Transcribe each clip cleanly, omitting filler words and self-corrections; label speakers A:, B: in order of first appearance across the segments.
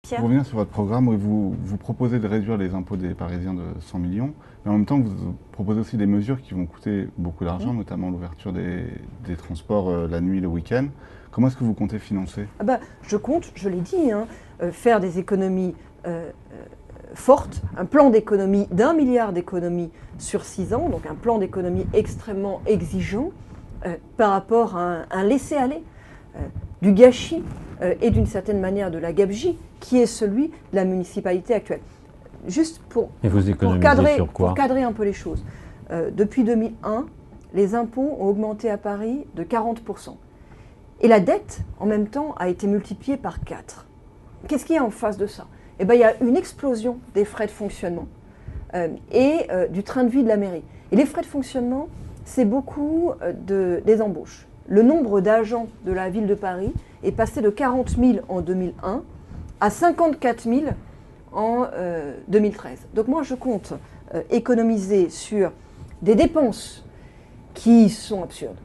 A: Pierre?
B: Pour revenir sur votre programme, vous proposez de réduire les impôts des Parisiens de 100 millions, mais en même temps, vous proposez aussi des mesures qui vont coûter beaucoup d'argent, notamment l'ouverture des transports la nuit, le week-end. Comment est-ce que vous comptez financer?
C: Je compte, je l'ai dit, faire des économies fortes, un plan d'économie d'1 milliard d'économies sur 6 ans, donc un plan d'économie extrêmement exigeant par rapport à un laisser-aller, du gâchis et d'une certaine manière de la gabegie qui est celui de la municipalité actuelle. Juste pour cadrer un peu les choses. Depuis 2001, les impôts ont augmenté à Paris de 40%. Et la dette, en même temps, a été multipliée par 4. Qu'est-ce qu'il y a en face de ça? Eh bien, il y a une explosion des frais de fonctionnement et du train de vie de la mairie. Et les frais de fonctionnement, c'est beaucoup des embauches. Le nombre d'agents de la ville de Paris est passé de 40 000 en 2001 à 54 000 en 2013. Donc moi, je compte économiser sur des dépenses qui sont absurdes.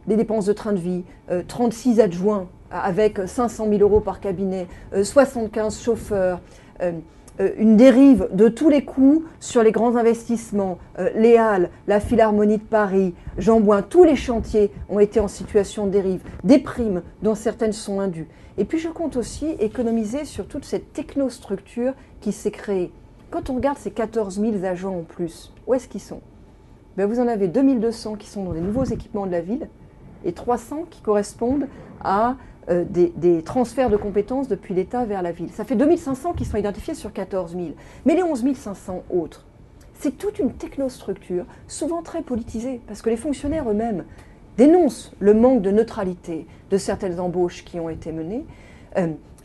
C: Des dépenses de train de vie, 36 adjoints avec 500 000 euros par cabinet, 75 chauffeurs, une dérive de tous les coûts sur les grands investissements, les Halles, la Philharmonie de Paris, Jean Bouin, tous les chantiers ont été en situation de dérive, des primes dont certaines sont indues. Et puis je compte aussi économiser sur toute cette technostructure qui s'est créée. Quand on regarde ces 14 000 agents en plus, où est-ce qu'ils sont? Ben vous en avez 2200 qui sont dans des nouveaux équipements de la ville et 300 qui correspondent à des transferts de compétences depuis l'État vers la ville. Ça fait 2500 qui sont identifiés sur 14 000. Mais les 11 500 autres, c'est toute une technostructure, souvent très politisée, parce que les fonctionnaires eux-mêmes dénoncent le manque de neutralité de certaines embauches qui ont été menées,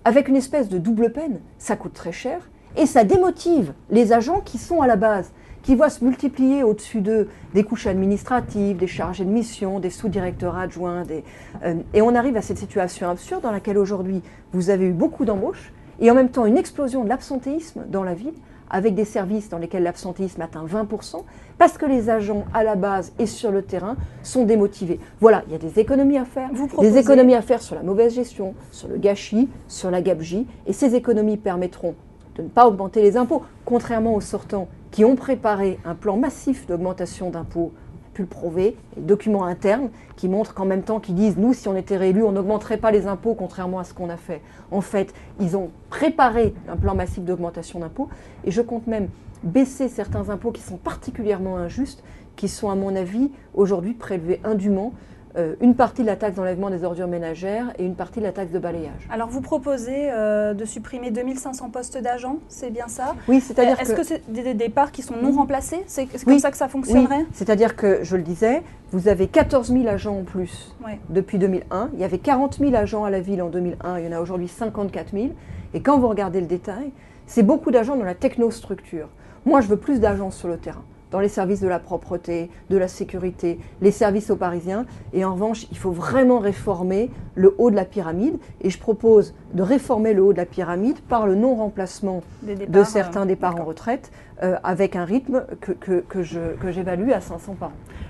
C: avec une espèce de double peine. Ça coûte très cher et ça démotive les agents qui sont à la base, qui voient se multiplier au-dessus d'eux des couches administratives, des chargés de mission, des sous-directeurs adjoints. Et on arrive à cette situation absurde dans laquelle aujourd'hui vous avez eu beaucoup d'embauches et en même temps une explosion de l'absentéisme dans la ville, avec des services dans lesquels l'absentéisme atteint 20%, parce que les agents à la base et sur le terrain sont démotivés. Voilà, il y a des économies à faire, des économies à faire sur la mauvaise gestion, sur le gâchis, sur la gabegie, et ces économies permettront de ne pas augmenter les impôts, contrairement aux sortants qui ont préparé un plan massif d'augmentation d'impôts, pu le prouver, des documents internes qui montrent qu'en même temps qu'ils disent « nous, si on était réélus, on n'augmenterait pas les impôts, contrairement à ce qu'on a fait ». En fait, ils ont préparé un plan massif d'augmentation d'impôts et je compte même baisser certains impôts qui sont particulièrement injustes, qui sont à mon avis aujourd'hui prélevés indûment, une partie de la taxe d'enlèvement des ordures ménagères et une partie de la taxe de balayage.
A: Alors vous proposez de supprimer 2500 postes d'agents, c'est bien ça?
C: Oui, c'est-à-dire
A: Est-ce que c'est des départs qui sont non remplacés? C'est comme ça que ça fonctionnerait?
C: Oui, c'est-à-dire que, je le disais, vous avez 14 000 agents en plus depuis 2001. Il y avait 40 000 agents à la ville en 2001, il y en a aujourd'hui 54 000. Et quand vous regardez le détail, c'est beaucoup d'agents dans la technostructure. Moi, je veux plus d'agents sur le terrain, dans les services de la propreté, de la sécurité, les services aux Parisiens. Et en revanche, il faut vraiment réformer le haut de la pyramide. Et je propose de réformer le haut de la pyramide par le non-remplacement de certains départs en retraite avec un rythme que j'évalue à 500 par an.